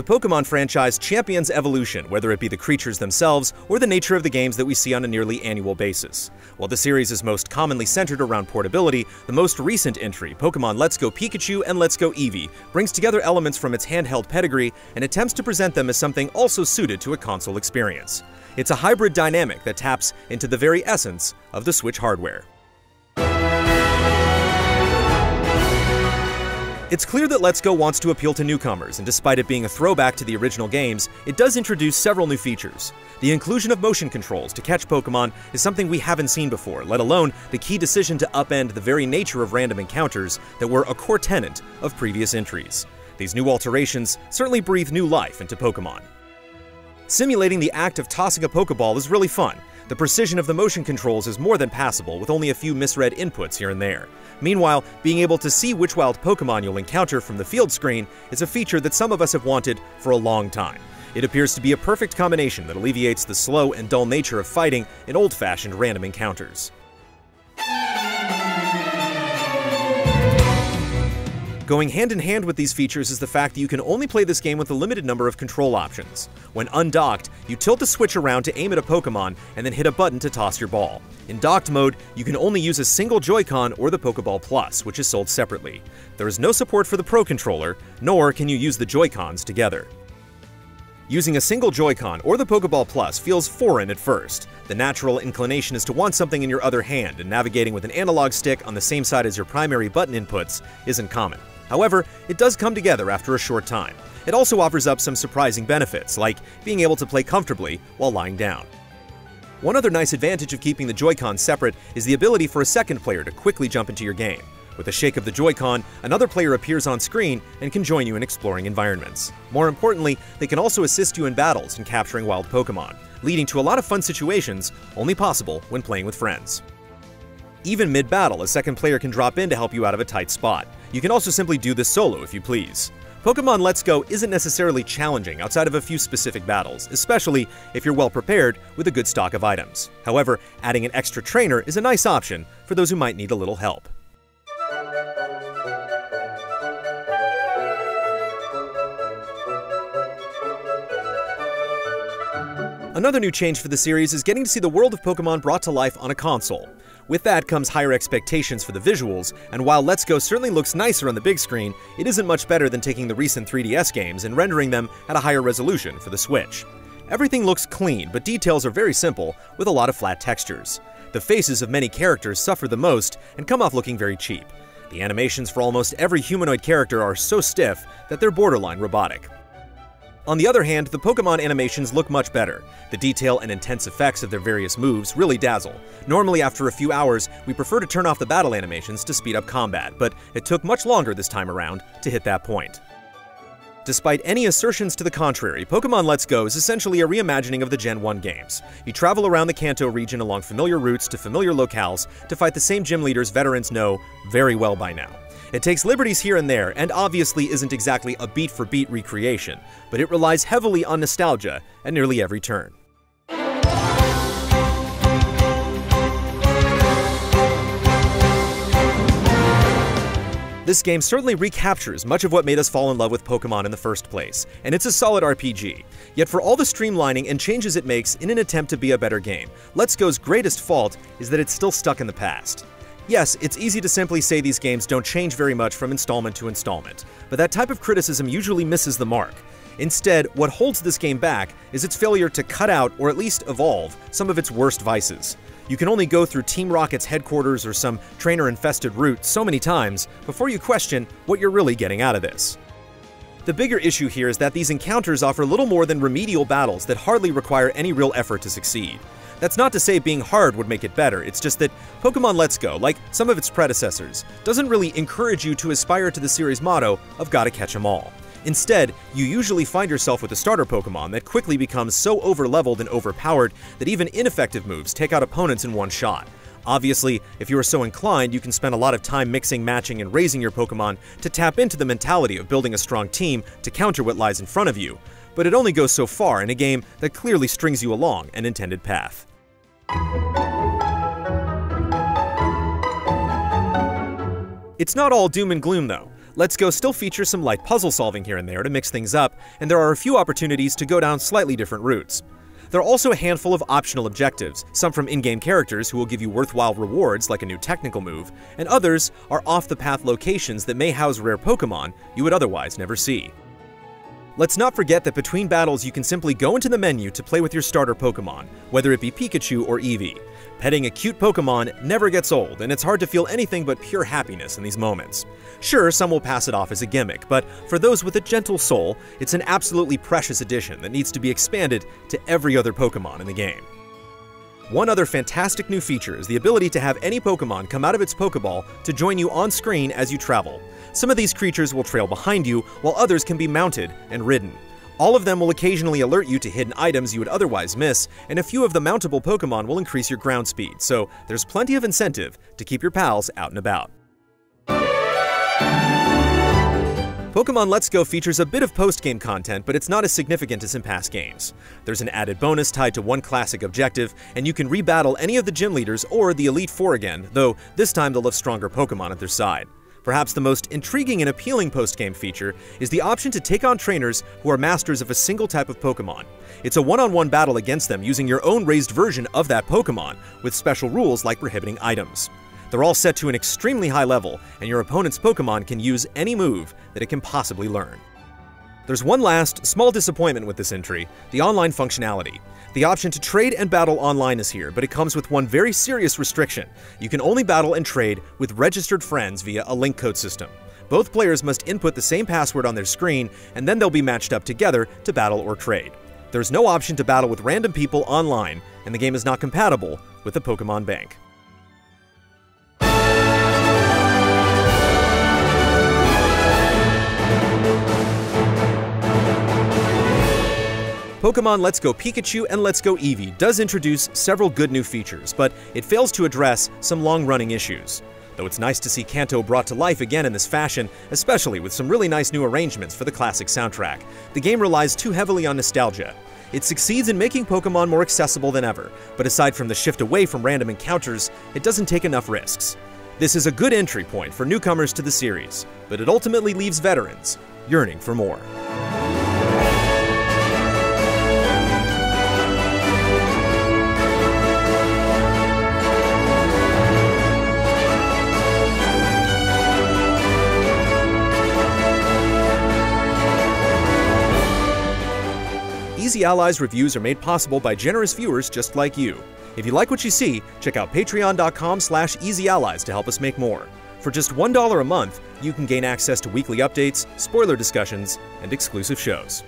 Pokémon franchise champions evolution, whether it be the creatures themselves or the nature of the games that we see on a nearly annual basis. While the series is most commonly centered around portability, the most recent entry, Pokémon Let's Go Pikachu and Let's Go Eevee, brings together elements from its handheld pedigree and attempts to present them as something also suited to a console experience. It's a hybrid dynamic that taps into the very essence of the Switch hardware. It's clear that Let's Go wants to appeal to newcomers, and despite it being a throwback to the original games, it does introduce several new features. The inclusion of motion controls to catch Pokémon is something we haven't seen before, let alone the key decision to upend the very nature of random encounters that were a core tenet of previous entries. These new alterations certainly breathe new life into Pokémon. Simulating the act of tossing a Pokéball is really fun. The precision of the motion controls is more than passable, with only a few misread inputs here and there. Meanwhile, being able to see which wild Pokémon you'll encounter from the field screen is a feature that some of us have wanted for a long time. It appears to be a perfect combination that alleviates the slow and dull nature of fighting in old-fashioned random encounters. Going hand in hand with these features is the fact that you can only play this game with a limited number of control options. When undocked, you tilt the Switch around to aim at a Pokémon and then hit a button to toss your ball. In docked mode, you can only use a single Joy-Con or the Pokéball Plus, which is sold separately. There is no support for the Pro Controller, nor can you use the Joy-Cons together. Using a single Joy-Con or the Pokéball Plus feels foreign at first. The natural inclination is to want something in your other hand, and navigating with an analog stick on the same side as your primary button inputs isn't common. However, it does come together after a short time. It also offers up some surprising benefits, like being able to play comfortably while lying down. One other nice advantage of keeping the Joy-Con separate is the ability for a second player to quickly jump into your game. With a shake of the Joy-Con, another player appears on screen and can join you in exploring environments. More importantly, they can also assist you in battles and capturing wild Pokémon, leading to a lot of fun situations only possible when playing with friends. Even mid-battle, a second player can drop in to help you out of a tight spot. You can also simply do this solo if you please. Pokémon Let's Go isn't necessarily challenging outside of a few specific battles, especially if you're well prepared with a good stock of items. However, adding an extra trainer is a nice option for those who might need a little help. Another new change for the series is getting to see the world of Pokémon brought to life on a console. With that comes higher expectations for the visuals, and while Let's Go certainly looks nicer on the big screen, it isn't much better than taking the recent 3DS games and rendering them at a higher resolution for the Switch. Everything looks clean, but details are very simple, with a lot of flat textures. The faces of many characters suffer the most and come off looking very cheap. The animations for almost every humanoid character are so stiff that they're borderline robotic. On the other hand, the Pokémon animations look much better. The detail and intense effects of their various moves really dazzle. Normally, after a few hours, we prefer to turn off the battle animations to speed up combat, but it took much longer this time around to hit that point. Despite any assertions to the contrary, Pokémon Let's Go is essentially a reimagining of the Gen 1 games. You travel around the Kanto region along familiar routes to familiar locales to fight the same gym leaders veterans know very well by now. It takes liberties here and there, and obviously isn't exactly a beat-for-beat recreation, but it relies heavily on nostalgia at nearly every turn. This game certainly recaptures much of what made us fall in love with Pokémon in the first place, and it's a solid RPG. Yet for all the streamlining and changes it makes in an attempt to be a better game, Let's Go's greatest fault is that it's still stuck in the past. Yes, it's easy to simply say these games don't change very much from installment to installment, but that type of criticism usually misses the mark. Instead, what holds this game back is its failure to cut out, or at least evolve, some of its worst vices. You can only go through Team Rocket's headquarters or some trainer-infested route so many times before you question what you're really getting out of this. The bigger issue here is that these encounters offer little more than remedial battles that hardly require any real effort to succeed. That's not to say being hard would make it better, it's just that Pokémon Let's Go, like some of its predecessors, doesn't really encourage you to aspire to the series' motto of gotta catch 'em all. Instead, you usually find yourself with a starter Pokémon that quickly becomes so over-leveled and overpowered that even ineffective moves take out opponents in one shot. Obviously, if you are so inclined, you can spend a lot of time mixing, matching, and raising your Pokémon to tap into the mentality of building a strong team to counter what lies in front of you, but it only goes so far in a game that clearly strings you along an intended path. It's not all doom and gloom though. Let's Go still features some light puzzle solving here and there to mix things up, and there are a few opportunities to go down slightly different routes. There are also a handful of optional objectives, some from in-game characters who will give you worthwhile rewards like a new technical move, and others are off-the-path locations that may house rare Pokémon you would otherwise never see. Let's not forget that between battles you can simply go into the menu to play with your starter Pokémon, whether it be Pikachu or Eevee. Petting a cute Pokémon never gets old, and it's hard to feel anything but pure happiness in these moments. Sure, some will pass it off as a gimmick, but for those with a gentle soul, it's an absolutely precious addition that needs to be expanded to every other Pokémon in the game. One other fantastic new feature is the ability to have any Pokémon come out of its Pokéball to join you on screen as you travel. Some of these creatures will trail behind you, while others can be mounted and ridden. All of them will occasionally alert you to hidden items you would otherwise miss, and a few of the mountable Pokémon will increase your ground speed, so there's plenty of incentive to keep your pals out and about. Pokémon Let's Go features a bit of post-game content, but it's not as significant as in past games. There's an added bonus tied to one classic objective, and you can rebattle any of the gym leaders or the Elite Four again, though this time they'll have stronger Pokémon at their side. Perhaps the most intriguing and appealing post-game feature is the option to take on trainers who are masters of a single type of Pokémon. It's a one-on-one battle against them using your own raised version of that Pokémon, with special rules like prohibiting items. They're all set to an extremely high level, and your opponent's Pokémon can use any move that it can possibly learn. There's one last, small disappointment with this entry: the online functionality. The option to trade and battle online is here, but it comes with one very serious restriction. You can only battle and trade with registered friends via a link code system. Both players must input the same password on their screen, and then they'll be matched up together to battle or trade. There's no option to battle with random people online, and the game is not compatible with the Pokémon Bank. Pokémon Let's Go Pikachu and Let's Go Eevee does introduce several good new features, but it fails to address some long-running issues. Though it's nice to see Kanto brought to life again in this fashion, especially with some really nice new arrangements for the classic soundtrack, the game relies too heavily on nostalgia. It succeeds in making Pokémon more accessible than ever, but aside from the shift away from random encounters, it doesn't take enough risks. This is a good entry point for newcomers to the series, but it ultimately leaves veterans yearning for more. Easy Allies reviews are made possible by generous viewers just like you. If you like what you see, check out patreon.com/easyallies to help us make more. For just $1 a month, you can gain access to weekly updates, spoiler discussions, and exclusive shows.